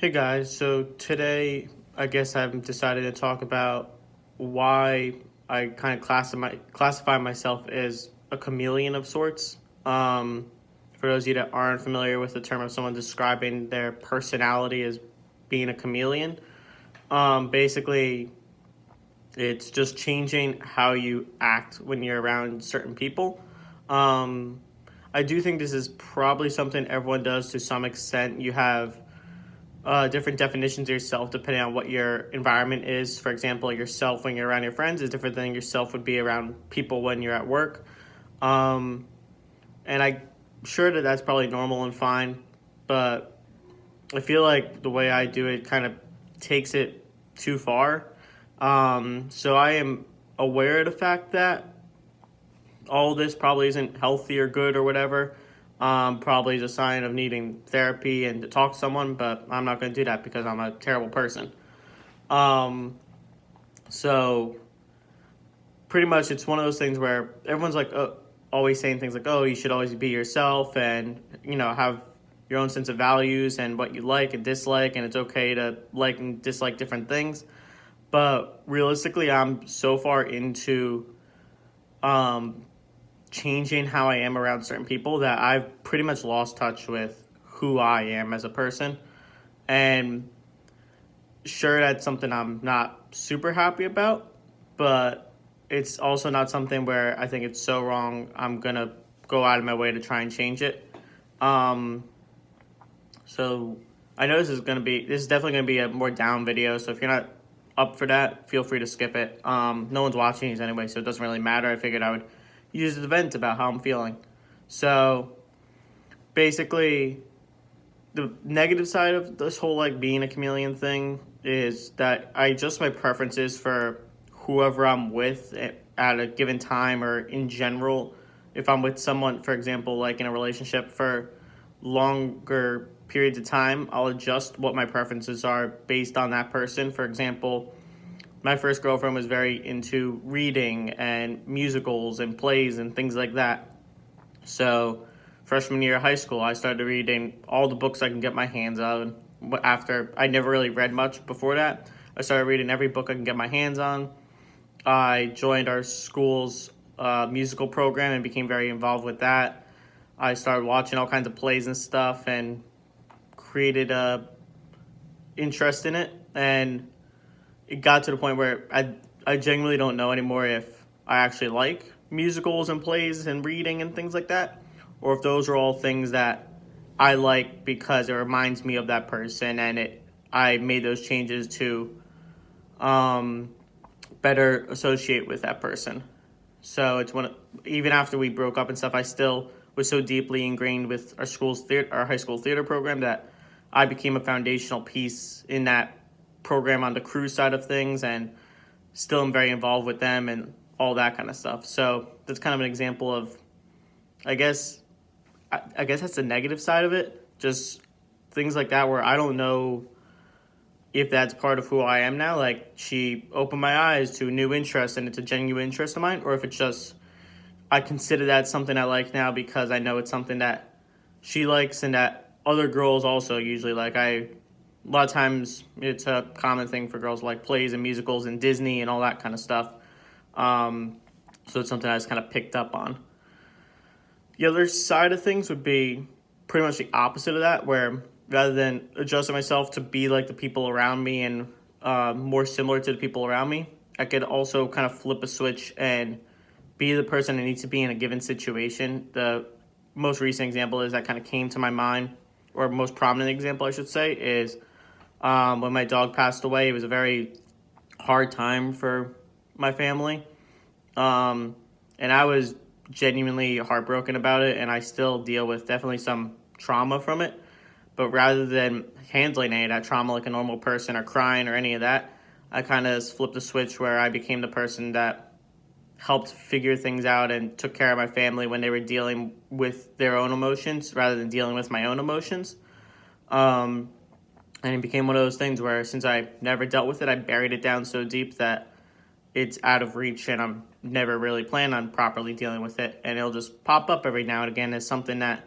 Hey guys, so today I guess I've decided to talk about why I kind of classify myself as a chameleon of sorts. For those of you that aren't familiar with the term of someone describing their personality as being a chameleon, basically it's just changing how you act when you're around certain people. Um, I do think this is probably something everyone does to some extent. You have different definitions of yourself depending on what your environment is. For example, yourself when you're around your friends is different than yourself would be around people when you're at work. Um, and I'm sure that that's probably normal and fine, but I feel like the way I do it kind of takes it too far. So I am aware of the fact that all this probably isn't healthy or good or whatever. Probably is a sign of needing therapy and to talk to someone, but I'm not going to do that because I'm a terrible person. Um, so pretty much it's one of those things where everyone's like always saying things like, "Oh, you should always be yourself," and have your own sense of values and what you like and dislike, and it's okay to like and dislike different things. But realistically, I'm so far into um, changing how I am around certain people that I've pretty much lost touch with who I am as a person. And sure, that's something I'm not super happy about, but it's also not something where I think it's so wrong I'm gonna go out of my way to try and change it. Um, so I know this is definitely gonna be a more down video. So if you're not up for that, feel free to skip it. No one's watching these anyway, so it doesn't really matter. I figured I would use the vent about how I'm feeling. So basically, the negative side of this whole like being a chameleon thing is that I adjust my preferences for whoever I'm with at a given time or in general. If I'm with someone, for example, like in a relationship for longer periods of time, I'll adjust what my preferences are based on that person. For example, my first girlfriend was very into reading and musicals and plays and things like that. So, freshman year of high school, I started reading all the books I can get my hands on. After I never really read much before that, I started reading every book I can get my hands on. I joined our school's musical program and became very involved with that. I started watching all kinds of plays and stuff and created a interest in it. And it got to the point where I genuinely don't know anymore if I actually like musicals and plays and reading and things like that, or if those are all things that I like because it reminds me of that person and I made those changes to um, better associate with that person. So it's even after we broke up and stuff, I still was so deeply ingrained with our high school theater program that I became a foundational piece in that program on the crew side of things, and still am very involved with them and all that kind of stuff. So that's kind of an example of, I guess, I guess that's the negative side of it. Just things like that where I don't know if that's part of who I am now. Like she opened my eyes to a new interest and it's a genuine interest of mine, or if it's just I consider that something I like now because I know it's something that she likes and that other girls also usually like. A lot of times it's a common thing for girls to like plays and musicals and Disney and all that kind of stuff. Um, so it's something I just kind of picked up on. The other side of things would be pretty much the opposite of that, where rather than adjusting myself to be like the people around me and more similar to the people around me, I could also kind of flip a switch and be the person I need to be in a given situation. The most recent example is that kind of came to my mind, or most prominent example, I should say, is when my dog passed away. It was a very hard time for my family. Um, and I was genuinely heartbroken about it, and I still deal with definitely some trauma from it. But rather than handling any of that trauma like a normal person or crying or any of that, I kind of flipped the switch where I became the person that helped figure things out and took care of my family when they were dealing with their own emotions rather than dealing with my own emotions. Um, and it became one of those things where since I never dealt with it, I buried it down so deep that it's out of reach and I'm never really plan on properly dealing with it. And it'll just pop up every now and again as something that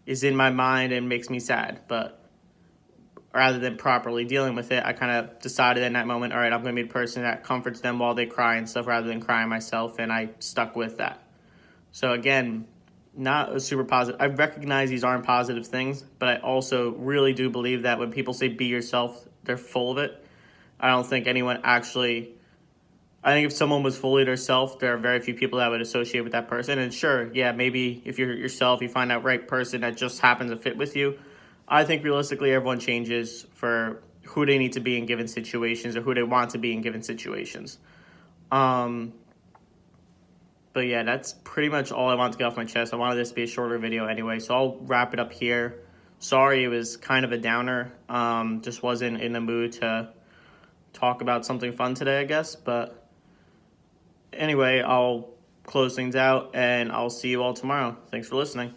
is in my mind and makes me sad. But rather than properly dealing with it, I kind of decided in that moment, all right, I'm going to be the person that comforts them while they cry and stuff rather than crying myself, and I stuck with that. So again, not a super positive. I recognize these aren't positive things, but I also really do believe that when people say be yourself, they're full of it. I don't think anyone actually. I think if someone was fully themselves, there are very few people that would associate with that person. And sure, yeah, maybe if you're yourself, you find that right person that just happens to fit with you. I think realistically, everyone changes for who they need to be in given situations or who they want to be in given situations. Um, but yeah, that's pretty much all I wanted to get off my chest. I wanted this to be a shorter video anyway, so I'll wrap it up here. Sorry, it was kind of a downer. Just wasn't in the mood to talk about something fun today, I guess. But anyway, I'll close things out and I'll see you all tomorrow. Thanks for listening.